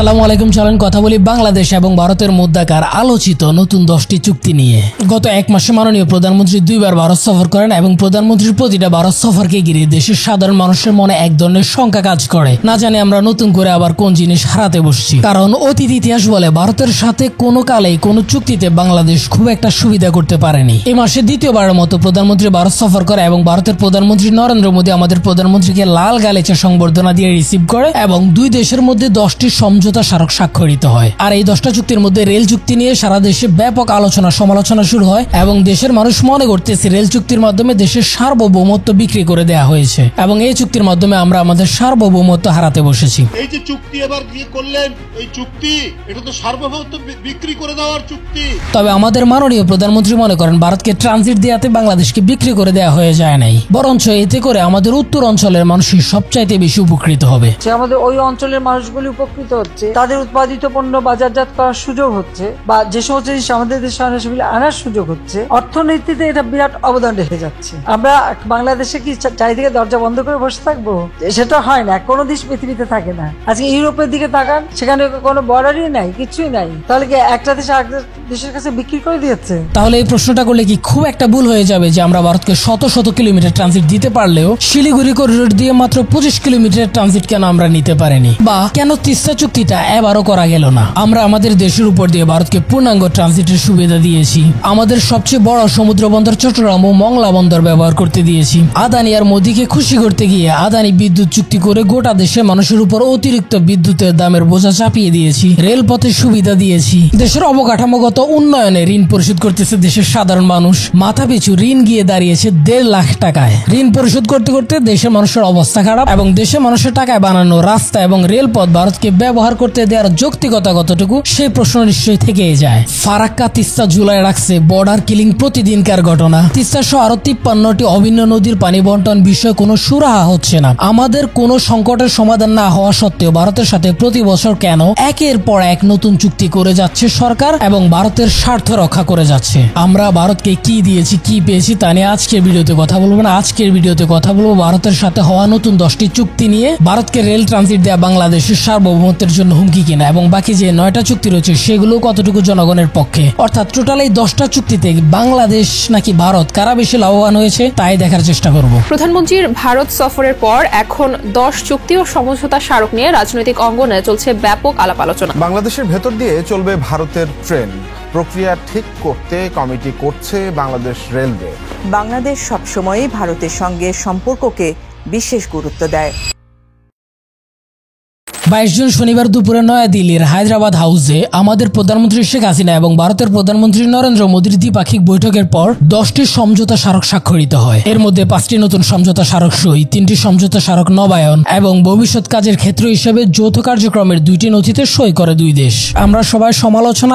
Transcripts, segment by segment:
আসসালামু আলাইকুম। চলেন কথা বলি বাংলাদেশ এবং ভারতের মধ্যকার আলোচিত নতুন 10টি চুক্তি নিয়ে। গত এক মাসে মাননীয় প্রধানমন্ত্রী দুইবার ভারত সফর করেন এবং প্রধানমন্ত্রীর প্রতিটা ভারত সফরকে ঘিরে দেশের সাধারণ মানুষের মনে এক ধরনের শঙ্কা কাজ করে। না জানি আমরা নতুন করে আবার কোন জিনিস হারাতে বসছি। কারণ অতীত ইতিহাস বলে ভারতের সাথে কোনো কালেই কোনো চুক্তিতে বাংলাদেশ খুব একটা সুবিধা করতে পারেনি। এই মাসে দ্বিতীয়বারের মতো প্রধানমন্ত্রী ভারত সফর করে এবং ভারতের প্রধানমন্ত্রী নরেন্দ্র মোদী আমাদের প্রধানমন্ত্রীকে লাল গালিচা সংবর্ধনা দিয়ে রিসিভ করে এবং দুই দেশের মধ্যে 10টি সমঝোতা স্মারক স্বাক্ষরিত হয়। আর এই 10টা চুক্তির মধ্যে রেল চুক্তি নিয়ে সারা দেশে ব্যাপক আলোচনা সমালোচনা শুরু হয় এবং দেশের মানুষ মনে করতেছে রেল চুক্তির মাধ্যমে দেশের সার্বভৌমত্ব বিক্রি করে দেওয়া হয়েছে এবং এই চুক্তির মাধ্যমে আমরা আমাদের সার্বভৌমত্ব হারাতে বসেছি। এই যে চুক্তি এবার কি করলেন, এই চুক্তি এটা তো সার্বভৌমত্ব বিক্রি করে দেওয়ার চুক্তি। তবে আমাদের মাননীয় প্রধানমন্ত্রী মনে করেন ভারতকে ট্রানজিট দেওয়াতে বাংলাদেশকে বিক্রি করে দেওয়া হয়ে যায় নাই, বরঞ্চ এতে করে আমাদের উত্তর অঞ্চলের মানুষই সবচাইতে বেশি উপকৃত হবে। আমাদের ওই অঞ্চলের মানুষগুলি উপকৃত হচ্ছে, তাদের উৎপাদিত পণ্য বাজারজাত করার সুযোগ হচ্ছে বা যে সমস্ত জিনিস আমাদের দেশে আনার সুযোগ হচ্ছে। অর্থনীতিতে এটা বিরাট অবদান রেখে যাচ্ছে। আমরা বাংলাদেশে কি চারিদিকে দরজা বন্ধ করে বসে থাকবো? সেটা হয় না, কোনো দেশ পৃথিবীতে থাকে না। আজকে ইউরোপের দিকে তাকান, সেখানে কোনো বর্ডারই নাই, কিছুই নাই। তাহলে কি একটা দেশ আরেক দেশের কাছে বিক্রি করে দিয়েছে? তাহলে এই প্রশ্নটা করলে কি খুব একটা ভুল হয়ে যাবে যে আমরা ভারতকে শত শত কিলোমিটার ট্রানজিট দিতে পারলেও শিলিগুড়ি করিডোর দিয়ে মাত্র 25 কিলোমিটার ট্রানজিট কেন আমরা নিতে পারিনি, বা কেন তিস্তা চুক্তিটা এবারও করা গেল না? আমরা আমাদের দেশের উপর দিয়ে ভারতকে পূর্ণাঙ্গ ট্রানজিটের সুবিধা দিয়েছি। আমাদের সবচেয়ে বড় সমুদ্র বন্দর চট্টগ্রাম ও মংলা বন্দর ব্যবহার করতে দিয়েছি। আদানি আর মোদীকে খুশি করতে গিয়ে আদানি বিদ্যুৎ চুক্তি করে গোটা দেশের মানুষের উপর অতিরিক্ত বিদ্যুতের দামের বোঝা চাপিয়ে দিয়েছি। রেলপথের সুবিধা দিয়েছি। দেশের অবকাঠামোগত উন্নয়নে ঋণ পরিশোধ করতেছে দেশের সাধারণ মানুষ। মাথা পিছু ঋণ গিয়ে দাঁড়িয়েছে 1.5 লাখ টাকায়। ঋণ পরিশোধ করতে করতে দেশের মানুষের অবস্থা খারাপ এবং দেশের মানুষের টাকায় বানানো রাস্তা এবং রেলপথ ভারতকে ব্যবহার করতে দেওয়ার যৌক্তিকতা কতটুকু, সেই প্রশ্ন নিশ্চয়ই থেকেই যায়। ফারাক্কা তিস্তা ঝুলায় রাখছে বর্ডার কিলিং প্রতিদিনকার ঘটনা। তিস্তা সহ আরো 53টি অভিন্ন নদীর পানি বন্টন বিষয়ে কোনো সুরাহা হচ্ছে না। আমাদের কোনো সংকটের সমাধান না হওয়া সত্ত্বেও ভারতের সাথে প্রতি বছর কেন একের পর এক নতুন চুক্তি করে যাচ্ছে সরকার এবং ভারতের স্বার্থ রক্ষা করে যাচ্ছে। আমরা ভারতকে কি দিয়েছি, কি পেয়েছি তা নিয়ে আজকের ভিডিওতে কথা বলবো না। আজকের ভিডিওতে কথা বলবো ভারতের সাথে হওয়া নতুন 10টি চুক্তি নিয়ে, ভারতকে রেল ট্রানজিট দেওয়া বাংলাদেশের সার্বভৌমত্বের জন্য হুমকি কিনা এবং বাকি যে 9টা চুক্তি রয়েছে সেগুলো কতটুকু জনগণের পক্ষে। অর্থাৎ টোটাল এই 10টা চুক্তিতে বাংলাদেশ নাকি ভারত কারা বেশি লাভবান হয়েছে তাই দেখার চেষ্টা করব। প্রধানমন্ত্রীর ভারত সফরের পর এখন 10 চুক্তি ও সমঝোতা স্মারক নিয়ে রাজনৈতিক অঙ্গনে চলছে ব্যাপক আলাপ আলোচনা। বাংলাদেশের ভেতর দিয়ে চলবে ভারতের ট্রেন, প্রক্রিয়া ঠিক করতে কমিটি করছে বাংলাদেশ রেলওয়ে। বাংলাদেশ সবসময়ই ভারতের সঙ্গে সম্পর্ককে বিশেষ গুরুত্ব দেয়। 22 জুন শনিবার দুপুরে নয়াদিল্লির হায়দ্রাবাদ হাউসে আমাদের প্রধানমন্ত্রী শেখ হাসিনা এবং ভারতের প্রধানমন্ত্রী নরেন্দ্র মোদীর দ্বিপাক্ষিক বৈঠকের পর 10টি সমঝোতা স্মারক স্বাক্ষরিত হয়। এর মধ্যে 5টি নতুন সমঝোতা স্মারক সই, 3টি সমঝোতা স্মারক নবায়ন এবং ভবিষ্যৎ কাজের ক্ষেত্র হিসেবে যৌথ কার্যক্রমের 2টি নথিতে সই করে দুই দেশ। আমরা সবাই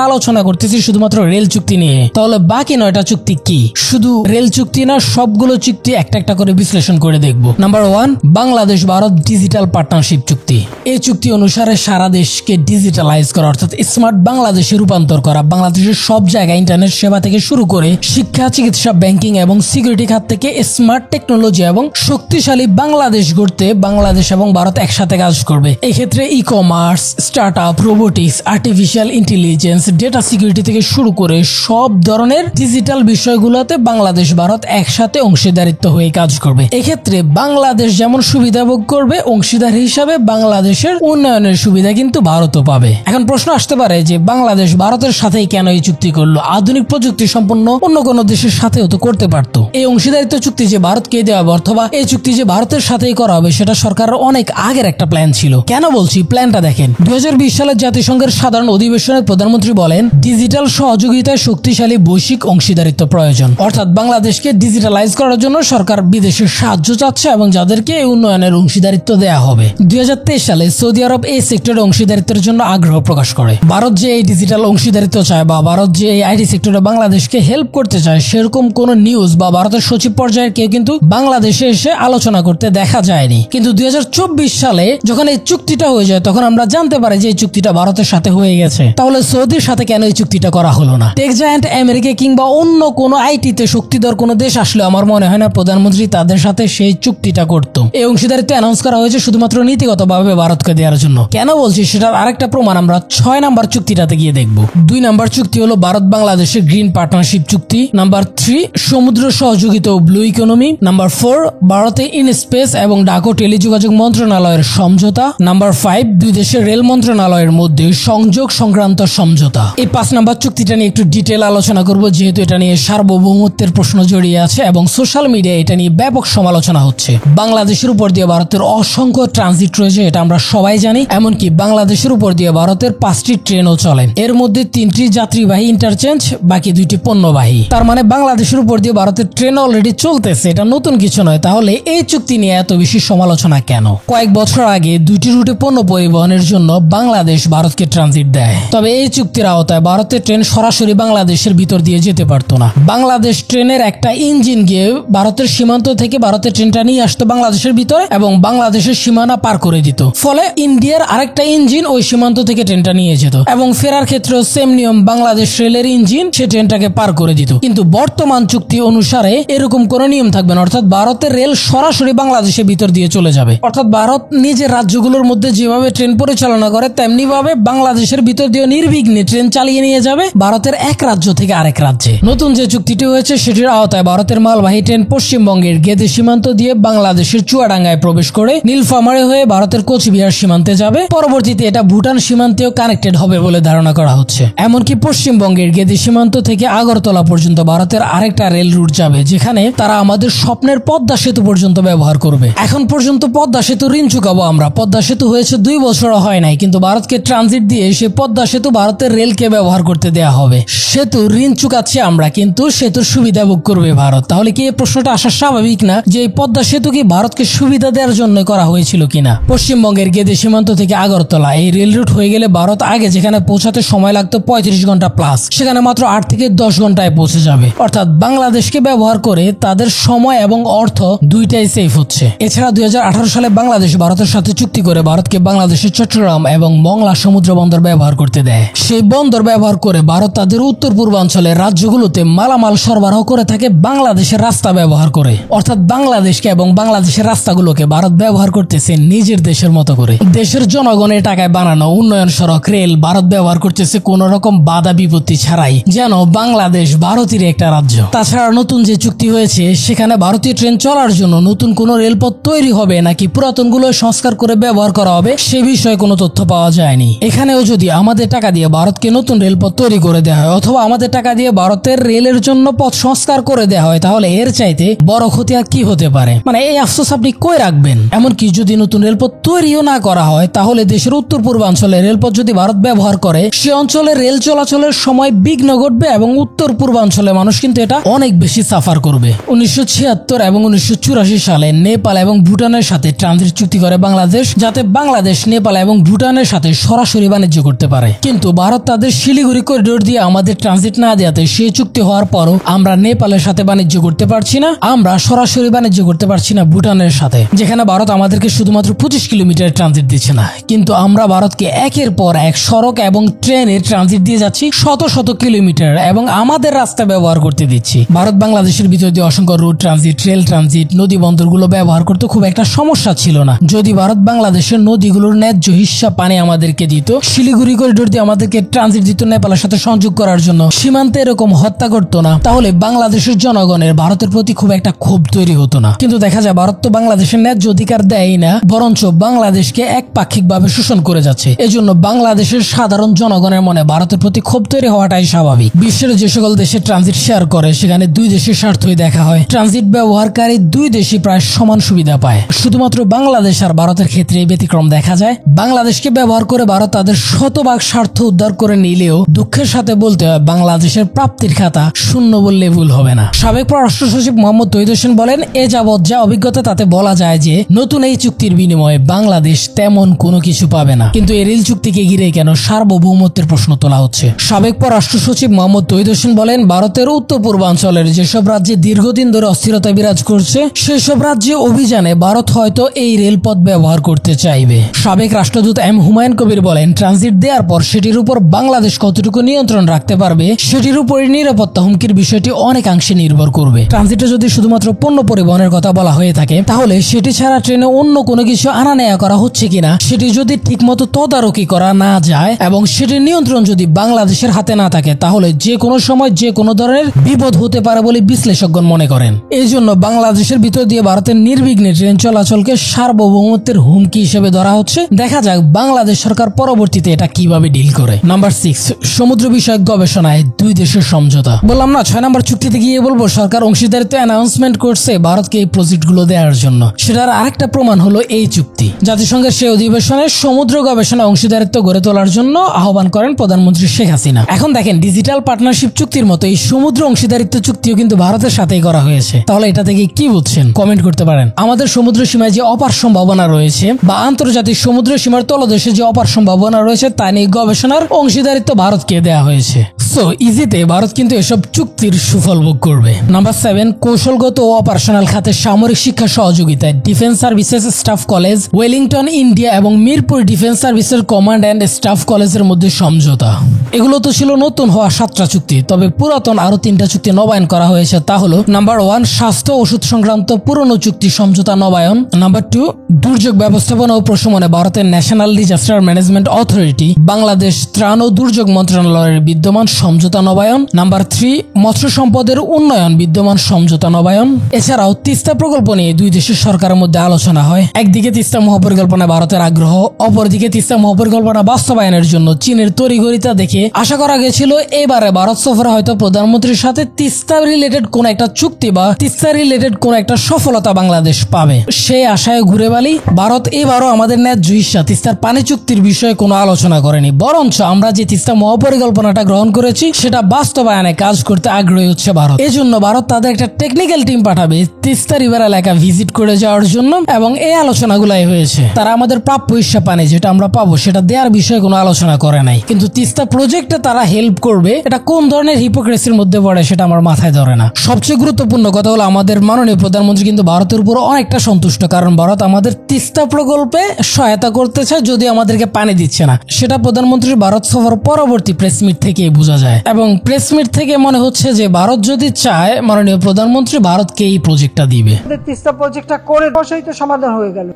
আলোচনা করতেছি শুধুমাত্র রেল চুক্তি নিয়ে। তাহলে বাকি 9টা চুক্তি কি? শুধু রেল চুক্তি না, সবগুলো চুক্তি একটা একটা করে বিশ্লেষণ করে দেখব। Number 1, Bangladesh Bharat digital partnership চুক্তি। এই চুক্তি অনুসারে সারা দেশকে ডিজিটালাইজ করা অর্থাৎ স্মার্ট বাংলাদেশে রূপান্তর করা, বাংলাদেশের সব জায়গায় ইন্টারনেট সেবা থেকে শুরু করে শিক্ষা, চিকিৎসা, ব্যাংকিং এবং সিকিউরিটি খাত থেকে স্মার্ট টেকনোলজি এবং শক্তিশালী বাংলাদেশ গড়তে বাংলাদেশ এবং ভারত একসাথে কাজ করবে। এই ক্ষেত্রে e-commerce, startup, robotics, artificial intelligence, data security থেকে শুরু করে সব ধরনের ডিজিটাল বিষয়গুলোতে বাংলাদেশ ভারত একসাথে অংশীদারিত্ব হয়ে কাজ করবে। এক্ষেত্রে বাংলাদেশ যেমন সুবিধা ভোগ করবে, অংশীদার হিসাবে বাংলাদেশের উন্নয়নের সুবিধা কিন্তু ভারতও পাবে। এখন প্রশ্ন আসতে পারে যে বাংলাদেশ ভারতের সাথেই কেন এই চুক্তি করলো? আধুনিক প্রযুক্তি সম্পন্ন অন্য কোনো দেশের সাথেও তো করতে পারতো। এই অংশীদারিত্ব চুক্তি যে ভারতকে দেওয়া হবে অথবা এই চুক্তি যে ভারতের সাথেই করা হবে সেটা সরকারের অনেক আগের একটা প্ল্যান ছিল। কেন বলছি? প্ল্যানটা দেখেন। 2020 সালের জাতিসংঘের সাধারণ অধিবেশনে প্রধানমন্ত্রী বলেন ডিজিটাল সহযোগিতায় শক্তিশালী বৈশ্বিক অংশীদারিত্ব প্রয়োজন। অর্থাৎ বাংলাদেশকে ডিজিটালাইজ করার জন্য সরকার বিদেশের সাহায্য চাচ্ছে এবং যাদেরকে এই উন্নয়নের অংশীদারিত্ব দেওয়া হবে। 2023 সালে সৌদি আরব এই সেক্টরে অংশীদারিত্বের জন্য আগ্রহ প্রকাশ করে। ভারত যে এই ডিজিটাল অংশীদারিত্ব চায় বা ভারত যে এই আইটি সেক্টরে বাংলাদেশকে হেল্প করতে চায় সেরকম কোন নিউজ বা ভারতের সচিব পর্যায়ের কেউ কিন্তু বাংলাদেশে এসে আলোচনা করতে দেখা যায়নি। কিন্তু 2024 সালে যখন এই চুক্তিটা হয়ে যায় তখন আমরা জানতে পারি যে এই চুক্তিটা ভারতের সাথে হয়ে গেছে। তাহলে সৌদির সাথে কেন এই চুক্তিটা করা হলো না? টেক জায়ান্ট আমেরিকা কিংবা অন্য কোন আইটিতে শক্তিধর কোন দেশ আসলে আমার মনে হয় না প্রধানমন্ত্রী তাদের সাথে সেই চুক্তিটা করতো। এই অংশীদারিত্ব অ্যানাউন্স করা হয়েছে শুধুমাত্র নীতিগতভাবে ভারতকে দেওয়ার দেওয়ার জন্য। কেন বলছি সেটার আরেকটা প্রমাণ আমরা 6 নাম্বার চুক্তিটাতে গিয়ে দেখব। 2 নাম্বার চুক্তি হলো ভারত বাংলাদেশের গ্রিন পার্টনারশিপ চুক্তি। নাম্বার 3 সমুদ্র সহযোগিতা ও ব্লু ইকোনমি। নাম্বার 4 ভারতে ইন স্পেস এবং ডাক ও টেলিযোগাযোগ মন্ত্রণালয়ের সমঝোতা। নাম্বার 5 দুই দেশের রেল মন্ত্রণালয়ের মধ্যে সংযোগ সংক্রান্ত সমঝোতা। এই 5 নাম্বার চুক্তিটা নিয়ে একটু ডিটেল আলোচনা করব, যেহেতু এটা নিয়ে সার্বভৌমত্বের প্রশ্ন জড়িয়ে আছে এবং সোশ্যাল মিডিয়ায় এটা নিয়ে ব্যাপক সমালোচনা হচ্ছে। বাংলাদেশের উপর দিয়ে ভারতের অসংখ্য ট্রানজিট রয়েছে, এটা আমরা সবাই জানি। এমনকি বাংলাদেশের উপর দিয়ে ভারতের 5টি ট্রেনও চলে, এর মধ্যে 3টি যাত্রীবাহী ইন্টারচেঞ্জ, বাকি 2টি পণ্যবাহী। তার মানে বাংলাদেশের উপর দিয়ে ভারতের ট্রেন অলরেডি চলতেছে, এটা নতুন কিছু নয়। তাহলে এই চুক্তি নিয়ে এত বেশি সমালোচনা কেন? কয়েক বছর আগে 2টি রুটে পণ্য পরিবহনের জন্য বাংলাদেশ ভারতকে ট্রানজিট দেয়, তবে এই চুক্তির আওতায় ভারতের ট্রেন সরাসরি বাংলাদেশের ভিতর দিয়ে যেতে পারতো না। বাংলাদেশ ট্রেনের একটা ইঞ্জিন গিয়ে ভারতের সীমান্ত থেকে ভারতের ট্রেনটা নিয়ে আসতো বাংলাদেশের ভিতরে এবং বাংলাদেশের সীমানা পার করে দিত। ফলে ইন্ডিয়ার আরেকটা ইঞ্জিন ওই সীমান্ত থেকে ট্রেনটা নিয়ে যেত এবং ফেরার ক্ষেত্রেও সেম নিয়ম, বাংলাদেশ রেলের ইঞ্জিন সে ট্রেনটাকে পার করে দিত। কিন্তু বর্তমান চুক্তি অনুসারে এরকম কোন নিয়ম থাকবে না, অর্থাৎ ভারতের রেল সরাসরি বাংলাদেশের ভিতর দিয়ে চলে যাবে। অর্থাৎ ভারত নিজের রাজ্যগুলোর মধ্যে যেভাবে ট্রেন পরিচালনা করে তেমনি ভাবে বাংলাদেশের ভিতর দিয়ে নির্বিঘ্নে ট্রেন চালিয়ে নিয়ে যাবে ভারতের এক রাজ্য থেকে আরেক রাজ্যে। নতুন যে চুক্তিটি হয়েছে সেটির আওতায় ভারতের মালবাহী ট্রেন পশ্চিমবঙ্গের গেদে সীমান্ত দিয়ে বাংলাদেশের চুয়াডাঙ্গায় প্রবেশ করে নীলফামারী হয়ে ভারতের কোচবিহার সীমান্তে যাবে। পরবর্তীতে এটা ভুটান সীমান্তেও কানেক্টেড হবে বলে ধারণা করা হচ্ছে। এমনকি পশ্চিমবঙ্গের গেদে সীমান্ত থেকে আগরতলা পর্যন্ত ভারতের আরেকটা রেল রুট যাবে, যেখানে তারা আমাদের স্বপ্নের পদ্মা সেতু পর্যন্ত ব্যবহার করবে। এখন পর্যন্ত পদ্মা সেতু ঋণ চুকাবো আমরা। পদ্মা সেতু হয়েছে 2 বছরও হয় নাই, কিন্তু ভারতকে ট্রানজিট দিয়ে সে পদ্মা সেতু ভারতের রেলকে ব্যবহার করতে দেয়া হবে। সেতু ঋণ চুকাচ্ছি আমরা, কিন্তু সেতুর সুবিধা ভোগ করবে ভারত। তাহলে কি এই প্রশ্নটা আসা স্বাভাবিক না যে এই পদ্মা সেতু কি ভারতকে সুবিধা দেওয়ার জন্য করা হয়েছিল কিনা? পশ্চিমবঙ্গের গেদে সীমান্ত থেকে আগরতলা এই রেল রুট হয়ে গেলে ভারত আগে যেখানে পৌঁছাতে সময় লাগতো 35 ঘন্টা প্লাস, সেখানে মাত্র 8 থেকে 10 ঘন্টায় পৌঁছে যাবে। অর্থাৎ বাংলাদেশকে ব্যবহার করে তাদের সময় এবং অর্থ দুইটাই সেভ হচ্ছে। এছাড়া 2018 সালে বাংলাদেশ ভারতের সাথে চুক্তি করে ভারতকে বাংলাদেশের চট্টগ্রাম এবং মংলা সমুদ্র বন্দর ব্যবহার করতে দেয়। সেই বন্দর ব্যবহার করে ভারত তাদের উত্তর পূর্বাঞ্চলের রাজ্যগুলোতে মালামাল সরবরাহ করে থাকে বাংলাদেশের রাস্তা ব্যবহার করে। অর্থাৎ বাংলাদেশকে এবং বাংলাদেশের রাস্তাগুলোকে ভারত ব্যবহার করতেছে নিজের দেশের মতো করে। দেশের জনগণের টাকায় বানানো উন্নয়ন সড়ক, রেল ভারত ব্যবহার করতেছে কোন রকম বাধা বিপত্তি ছাড়াই, যেন বাংলাদেশ ভারতের একটা রাজ্য। তাছাড়া নতুন যে চুক্তি হয়েছে সেখানে ভারতীয় ট্রেন চলার জন্য নতুন কোন রেলপথ তৈরি হবে নাকি পুরাতনগুলো সংস্কার করে ব্যবহার করা হবে সে বিষয়ে কোনো তথ্য পাওয়া যায়নি। এখানেও যদি আমাদের টাকা দিয়ে ভারতকে নতুন রেলপথ তৈরি করে দেওয়া হয় অথবা আমাদের টাকা দিয়ে ভারতের রেলের জন্য পথ সংস্কার করে দেওয়া হয়, তাহলে এর চাইতে বড় ক্ষতি আর কি হতে পারে? মানে এই আফসোস আপনি কই রাখবেন? এমনকি যদি নতুন রেলপথ তৈরিও না করা হয়, তাহলে দেশের উত্তর পূর্বাঞ্চলে রেলপথ যদি ভারত ব্যবহার করে সে অঞ্চলে রেল চলাচলের সময় বিঘ্ন ঘটবে এবং উত্তর পূর্বাঞ্চলে মানুষ কিন্তু এটা অনেক বেশি সাফার করবে। 1976 এবং 1984 সালে নেপাল এবং ভুটানের সাথে ট্রানজিট চুক্তি করে বাংলাদেশ, যাতে বাংলাদেশ নেপাল এবং ভুটানের সাথে সরাসরি বাণিজ্য করতে পারে। কিন্তু ভারত তাদের শিলিগুড়ি করিডোর দিয়ে আমাদের ট্রানজিট না দেওয়াতে সেই চুক্তি হওয়ার পরও আমরা নেপালের সাথে বাণিজ্য করতে পারছি না, আমরা সরাসরি বাণিজ্য করতে পারছি না ভুটানের সাথে, যেখানে ভারত আমাদেরকে শুধুমাত্র 25 কিলোমিটার ট্রানজিট দিচ্ছে না, কিন্তু আমরা ভারতকে একের পর এক সড়ক এবং ট্রেনের ট্রানজিট দিয়ে যাচ্ছি শত শত কিলোমিটার এবং আমাদের রাস্তা ব্যবহার করতে দিচ্ছি। ভারত বাংলাদেশের ভিতর দিয়ে অসংখ্য রুট ট্রানজিট, রেল ট্রানজিট, নদী বন্দরগুলো ব্যবহার করতে খুব একটা সমস্যা ছিল না। যদি ভারত বাংলাদেশের নদীগুলোর ন্যায্য হিস্সা পানি আমাদেরকে দিত, শিলিগুড়ি করিডোর দিয়ে আমাদেরকে ট্রানজিট দিত নেপালের সাথে সংযোগ করার জন্য, সীমান্তে এরকম হত্যা করতো না, তাহলে বাংলাদেশের জনগণের ভারতের প্রতি খুব একটা ক্ষোভ তৈরি হতো না। কিন্তু দেখা যায় ভারত তো বাংলাদেশের ন্যায্য অধিকার দেয় না, বরঞ্চ বাংলাদেশকে একপাক্ষিকভাবে শোষণ করে যাচ্ছে। এজন্য বাংলাদেশের সাধারণ জনগণের মনে ভারতের প্রতি ক্ষোভ তৈরি হওয়াটাই স্বাভাবিক। বিশ্বের যে সকল দেশে ট্রানজিট শেয়ার করে সেখানে দুই দেশের স্বার্থই দেখা হয়। ট্রানজিট ব্যবহারকারী দুই দেশই প্রায় সমান সুবিধা পায়। শুধুমাত্র বাংলাদেশ আর ভারতের ক্ষেত্রে এই ব্যতিক্রম দেখা যায়। বাংলাদেশকে ব্যবহার করে ভারত তাদের শতভাগ স্বার্থ উদ্ধার করে নিলেও দুঃখের সাথে বলতে হয় বাংলাদেশের প্রাপ্তির খাতা শূন্য বললে ভুল হবে না। সাবেক পররাষ্ট্র সচিব মোহাম্মদ তৌহিদ হোসেন বলেন, এ যাবৎ যা অভিজ্ঞতা তাতে বলা যায় যে নতুন এই চুক্তির বিনিময়ে বাংলাদেশ তেমন কোনো কিছু পাবে না। কিন্তু এই রেল চুক্তিকে ঘিরে কেন সার্বভৌমত্বের প্রশ্ন তোলা হচ্ছে? সাবেক পররাষ্ট্র সচিব মোহাম্মদ তৌহিদ হোসেন বলেন, ভারতের উত্তর পূর্বাঞ্চলের যেসব রাজ্যে দীর্ঘদিন ধরে অস্থিরতা বিরাজ করছে সেসব রাজ্যে অভিযানে ভারত হয়তো এই রেলপথ ব্যবহার করতে চাইবে। সাবেক রাষ্ট্রদূত এম হুমায়ুন কবির বলেন, ট্রানজিট দেওয়ার পর সেটির উপর বাংলাদেশ কতটুকু নিয়ন্ত্রণ রাখতে পারবে সেটির উপর নিরাপত্তা হুমকির বিষয়টি অনেকাংশে নির্ভর করবে। ট্রানজিটে যদি শুধুমাত্র পণ্য পরিবহনের কথা বলা হয়ে থাকে তাহলে সেটি ছাড়া ট্রেনে অন্য কোনো কিছু আনা নেওয়া করা হচ্ছে কিনা সেটি যদি ঠিকমতো তদারকি করা না যায় এবং সেটির নিয়ন্ত্রণ যদি বাংলাদেশের হাতে না থাকে, তাহলে যে কোনো সময় যে কোনো ধরনের বিপদ হতে পারে বলে বিশ্লেষকগণ মনে করেন। এই জন্য বাংলাদেশের ভিতর দিয়ে ভারতের নির্বিঘ্নে ট্রেন চলাচলকে সার্বভৌমত্বের হুমকি হিসেবে ধরা হচ্ছে। দেখা যাক বাংলাদেশ সরকার পরবর্তীতে এটা কিভাবে ডিল করে। নাম্বার 6, সমুদ্র বিষয়ক গবেষণায় দুই দেশের সমঝোতা। বললাম না 6 নম্বর চুক্তিতে গিয়ে বলবো সরকার অংশীদারিত্ব অ্যানাউন্সমেন্ট করছে ভারতকে এই প্রজেক্টগুলো দেওয়ার জন্য। সেটার আরেকটা প্রমাণ হলো এই চুক্তি। জাতিসংঘের সেই অধিবেশনে সমুদ্র গবেষণা অংশীদারিত্ব গড়ে তোলার জন্য আহ্বান করেন প্রধানমন্ত্রী শেখ হাসিনা। এখন দেখেন ডিজিটাল পার্টনারশিপ চুক্তির মতো এই সমুদ্র অংশীদারিত্ব চুক্তিও কিন্তু ভারতের সাথেই করা হয়েছে। তাহলে এটা থেকে কি বুঝছেন কমেন্ট করতে পারেন। আমাদের সমুদ্র সীমায় যে অপার সম্ভাবনা রয়েছে বা আন্তর্জাতিক সমুদ্র সীমার তলদেশে যে অপার সম্ভাবনা রয়েছে তা নিয়ে গবেষণার অংশীদারিত্ব ভারতকে দেওয়া হয়েছে। সো ইজিতে ভারত কিন্তু এসব চুক্তির সুফল ভোগ করবে। নাম্বার 7, কৌশলগত ও অপারেশনাল খাতে সামরিক শিক্ষা সহযোগিতায় defence services staff college, Wellington India এবং মিরপুর ডিফেন্স সার্ভিসের কমান্ড অ্যান্ড স্টাফ কলেজের মধ্যে সমঝোতা। এগুলো তো ছিল নতুন হওয়া 7টা চুক্তি, তবে পুরাতন আরো 3টা চুক্তি নবায়ন করা হয়েছে। তা হলো নাম্বার 1, স্বাস্থ্য ওষুধ সংক্রান্ত পুরনো চুক্তি সমঝোতা নবায়ন। নাম্বার 2, দুর্যোগ ব্যবস্থাপনা ও প্রশমনে ভারতের national disaster management authority Bangladesh ত্রাণ ও দুর্যোগ মন্ত্রণালয়ের বিদ্যমান সমঝোতা নবায়ন। নাম্বার 3, মৎস্য সম্পদের উন্নয়ন বিদ্যমান সমঝোতা নবায়ন। এছাড়াও তিস্তা প্রকল্প নিয়ে দুই দেশের সরকারের মধ্যে আলোচনা হয়। একদিকে তিস্তা মহাপরিকল্পনা ভারতের আগ্রহ, অপরদিকে তিস্তা মহাপরিকল্পনা বাস্তবায়নের জন্য চীনের তড়িঘড়িতা দেখে আশা করা গেছিল এবারে ভারত সফরে হয়তো প্রধানমন্ত্রীর সাথে তিস্তা রিলেটেড কোন একটা চুক্তি বা তিস্তা রিলেটেড কোন একটা সফলতা বাংলাদেশ পাবে। সেই আশায় ঘুরে বালি ভারত এবারও আমাদের ন্যায্য হিস্সা তিস্তার পানি চুক্তির বিষয়ে কোনো আলোচনা করেনি, বরঞ্চ আমরা যে তিস্তা মহাপরিকল্পনাটা গ্রহণ করেছি সেটা বাস্তবায়নে কাজ করতে আগ্রহী হচ্ছে ভারত। এজন্য ভারত তাদের একটা টেকনিক্যাল টিম পাঠাবে তিস্তা রিভার এলাকা ভিজিট করে যাওয়ার জন্য এবং এই আলোচনাগুলাই হয়েছে। তারা আমাদের প্রাপ্য হিস্সা পানি যেটা আমরা পাবো সেটা দেওয়ার বিষয়ে কোনো আলোচনা করে নাই, কিন্তু তিস্তা প্রজেক্টে তারা হেল্প করবে এটা কোন ধরনের হিপোক্রেসির মধ্যে পড়ে সেটা আমার মাথায় ধরে না। সবচেয়ে গুরুত্বপূর্ণ কথা হলো আমাদের মাননীয় প্রধানমন্ত্রী কিন্তু ভারতের উপর অনেকটা সন্তুষ্ট, কারণ ভারত আমাদের তিস্তা প্রকল্পে সহায়তা করতে চায় যদি আমাদেরকে পানি দিচ্ছে না। সেটা প্রধানমন্ত্রীর ভারত সফর পরবর্তী প্রেস মিট থেকে বোঝা যায় এবং প্রেস মিট থেকে মনে হচ্ছে যে ভারত যদি চায় মাননীয় প্রধানমন্ত্রী ভারতকে এই প্রজেক্টটা দিবে। তিস্তা প্রজেক্টটা করে বসেই তো সমাধান হয়ে গেল,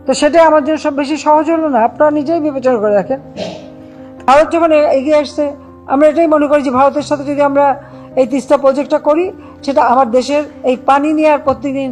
তো সেটা আমাদের সব বেশি সহজ হলো না? আপনারা নিজেই বিবেচনা করে দেখেন। ভারত যখন এগিয়ে আসছে আমরা এটাই মনে করি যে ভারতের সাথে যদি আমরা এই তিস্তা প্রজেক্টটা করি সেটা আমার দেশের এই পানি নিয়ে আর প্রতিদিন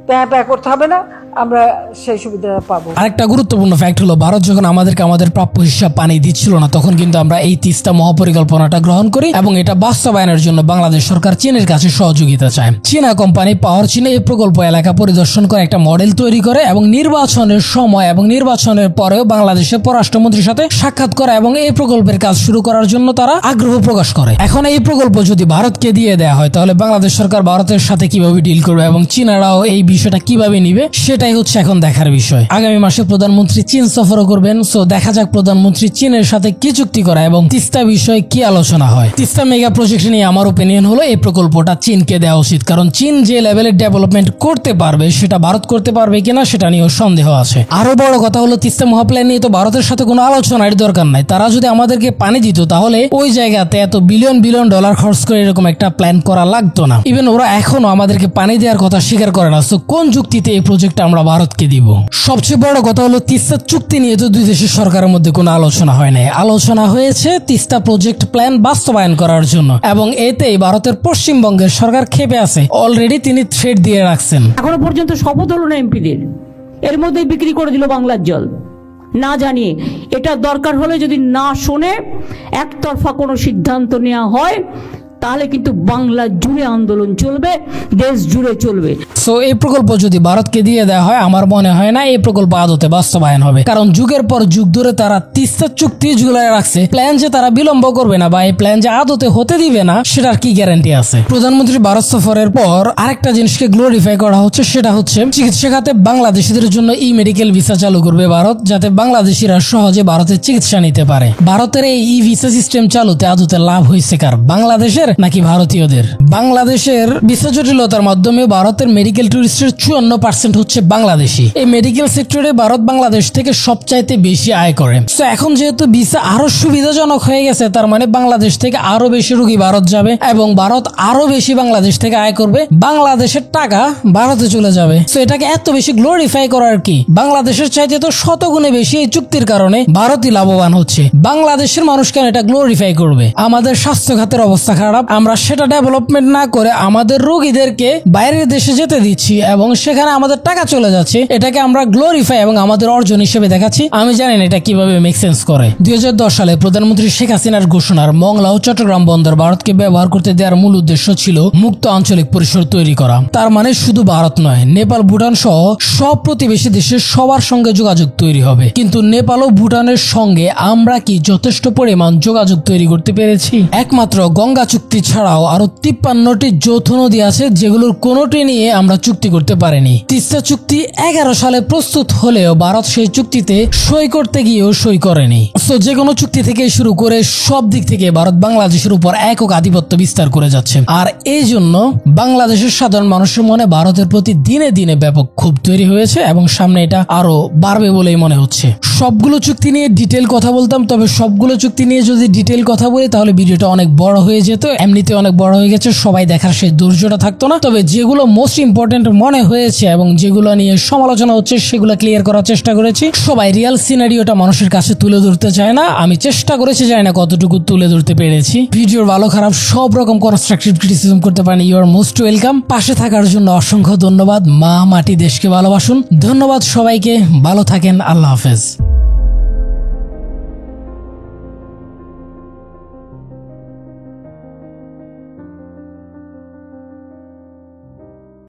প্যাঁ করতে হবে না, আমরা সেই সুবিধাটা পাবো। আরেকটা গুরুত্বপূর্ণ ফ্যাক্ট হলো ভারত যখন আমাদেরকে আমাদের প্রাপ্য হিসাব পানি দিচ্ছিল না তখন কিন্তু আমরা এই তিস্তা মহাপরিকল্পনাটা গ্রহণ করি এবং এটা বাস্তবায়নের জন্য বাংলাদেশ সরকার চীনের কাছে সহযোগিতা চায়। চীনা কোম্পানি পাওয়ার চীনে এই প্রকল্প এলাকা পরিদর্শন করে একটা মডেল তৈরি করে এবং নির্বাচনের সময় এবং নির্বাচনের পরেও বাংলাদেশের পররাষ্ট্রমন্ত্রীর সাথে সাক্ষাৎ করে এবং এই প্রকল্পের কাজ শুরু করার জন্য তারা আগ্রহ প্রকাশ করে। এখন এই প্রকল্প যদি ভারতকে দিয়ে দেওয়া হয় তাহলে বাংলাদেশ সরকার ভারতের সাথে কিভাবে ডিল করবে এবং চীনারাও এই বিষয়টা কিভাবে নিবে সেটাই হচ্ছে এখন দেখার বিষয়। আগামী মাসে প্রধানমন্ত্রী চীন সফরও করবেন, সো দেখা যাক প্রধানমন্ত্রী চীনের সাথে কি চুক্তি করা এবং তিস্তা বিষয়ে কি আলোচনা হয়। তিস্তা মেগা প্রজেক্ট নিয়ে আমার ওপিনিয়ন হলো এই প্রকল্পটা চীনকে দেওয়া উচিত, কারণ চীন যে লেভেলের ডেভেলপমেন্ট করতে পারবে সেটা ভারত করতে পারবে কিনা সেটা নিয়েও সন্দেহ আছে। আরো বড় কথা হলো তিস্তা মহাপ্ল্যান নিয়ে তো ভারতের সাথে কোনো আলোচনার দরকার নাই। তারা যদি আমাদেরকে পানি দিত তাহলে ওই জায়গাতে এত বিলিয়ন বিলিয়ন ডলার খরচ করে এরকম একটা প্ল্যান করা লাগতো না। ইভেন ওরা এখনো আমাদেরকে পানি দেওয়ার কথা স্বীকার করে না, সো কোন যুক্তিতে এই প্রজেক্ট আমরা ভারতকে দিব? সবচেয়ে বড় কথা হলো তিস্তা চুক্তি নিয়ে তো দুই দেশের সরকারের মধ্যে কোনো আলোচনা হয় নাই। আলোচনা হয়েছে তিস্তা প্রজেক্ট প্ল্যান বাস্তবায়ন করার জন্য এবং এতেই ভারতের পশ্চিমবঙ্গের সরকার ক্ষেপে আছে। অলরেডি তিনি থ্রেট দিয়ে রাখছেন। এখনো পর্যন্ত শপথ হলো না এমপিদের, এর মধ্যেই বিক্রি করে দিল বাংলার জল না জানিয়ে। এটা দরকার হলে যদি না শোনে একতরফা কোনো সিদ্ধান্ত নেওয়া হয় তাহলে কিন্তু বাংলা জুড়ে আন্দোলন চলবে, দেশ জুড়ে চলবে। সো এই প্রকল্প যদি ভারতকে দিয়ে দেওয়া হয় আমার মনে হয় না এই প্রকল্প আদতে বাস্তবায়ন হবে, কারণ যুগের পর যুগ ধরে তারা তিস্তা চুক্তি ঝুলায় রাখছে। প্ল্যান যে তারা বিলম্ব করবে না বা এই প্ল্যান যে আদতে হতে দিবে না সেটার কি গ্যারান্টি আছে? প্রধানমন্ত্রী ভারত সফরের পর আরেকটা জিনিসকে গ্লোরিফাই করা হচ্ছে, সেটা হচ্ছে চিকিৎসা খাতে বাংলাদেশিদের জন্য ই মেডিকেল ভিসা চালু করবে ভারত, যাতে বাংলাদেশিরা সহজে ভারতের চিকিৎসা নিতে পারে। ভারতের এই ই ভিসা সিস্টেম চালুতে আদতে লাভ হয়েছে কার? বাংলাদেশের নাকি ভারতীয়দের? বাংলাদেশের ভিসা জটিলতার মাধ্যমে ভারতের মেডিকেল টুরিস্টের 54% হচ্ছে বাংলাদেশি। এই মেডিকেল সেক্টরে ভারত বাংলাদেশ থেকে সবচাইতে বেশি আয় করে। তো এখন যেহেতু ভিসা আরো সুবিধাজনক হয়ে গেছে, তার মানে বাংলাদেশ থেকে আরো বেশি রোগী ভারত যাবে এবং ভারত আরো বেশি বাংলাদেশ থেকে আয় করবে, বাংলাদেশের টাকা ভারতে চলে যাবে। তো এটাকে এত বেশি গ্লোরিফাই করার কি? বাংলাদেশের চাইতে তো শতগুণে বেশি এই চুক্তির কারণে ভারতই লাভবান হচ্ছে। বাংলাদেশের মানুষ কেন এটা গ্লোরিফাই করবে? আমাদের স্বাস্থ্য খাতের অবস্থা খারাপ, আমরা সেটা ডেভেলপমেন্ট না করে আমাদের রোগীদেরকে বাইরের দেশে যেতে দিচ্ছি এবং সেখানে আমাদের টাকা চলে যাচ্ছে। এটাকে আমরা গ্লোরিফাই এবং আমাদের অর্জন হিসেবে দেখাচ্ছি। আমি জানি না এটা কিভাবে মেক সেন্স করে। 2010 সালে প্রধানমন্ত্রী শেখ হাসিনার ঘোষণার মংলা ও চট্টগ্রাম বন্দর ভারতকে ব্যবহার করতে দেওয়ার মূল উদ্দেশ্য ছিল মুক্ত আঞ্চলিক পরিসর তৈরি করা। তার মানে শুধু ভারত নয়, নেপাল, ভুটান সহ সব প্রতিবেশী দেশের সবার সঙ্গে যোগাযোগ তৈরি হবে। কিন্তু নেপাল ও ভুটানের সঙ্গে আমরা কি যথেষ্ট পরিমাণ যোগাযোগ তৈরি করতে পেরেছি? একমাত্র গঙ্গা চুক্তি ছাড়াও আরো 53টি যৌথ নদী আছে যেগুলোর কোনোটি নিয়ে আমরা চুক্তি করতে পারিনি। তিস্তা চুক্তি 11 সালে প্রস্তুত হলেও ভারত সেই চুক্তিতে সই করতে গিয়েও সই করেনি। তো যে কোনো চুক্তি থেকে শুরু করে সব দিক থেকে ভারত বাংলাদেশের উপর একক আধিপত্য বিস্তার করে যাচ্ছে। আর এই জন্য বাংলাদেশের সাধারণ মানুষের মনে ভারতের প্রতি দিনে দিনে ব্যাপক ক্ষোভ তৈরি হয়েছে এবং সামনে এটা আরো বাড়বে বলেই মনে হচ্ছে। সবগুলো চুক্তি নিয়ে ডিটেল কথা বলতাম, তবে সবগুলো চুক্তি নিয়ে যদি ডিটেল কথা বলি তাহলে ভিডিওটা অনেক বড় হয়ে যেত। এমনিতে অনেক বড় হয়ে গেছে, সবাই দেখার সেই ধৈর্যটা থাকতো না। তবে যেগুলো মোস্ট ইম্পর্টেন্ট মনে হয়েছে এবং যেগুলো নিয়ে সমালোচনা হচ্ছে সেগুলো ক্লিয়ার করার চেষ্টা করেছি। সবাই রিয়াল সিনারিওটা মানুষের কাছে তুলে ধরতে চায় না, আমি চেষ্টা করেছি, জানি না কতটুকু তুলে ধরতে পেরেছি। ভিডিওর ভালো খারাপ সব রকম কনস্ট্রাকটিভ ক্রিটিসিজম করতে পারেন। You are most welcome. পাশে থাকার জন্য অসংখ্য ধন্যবাদ। মা মাটি দেশকে ভালোবাসুন। ধন্যবাদ সবাইকে, ভালো থাকেন, আল্লাহ হাফেজ।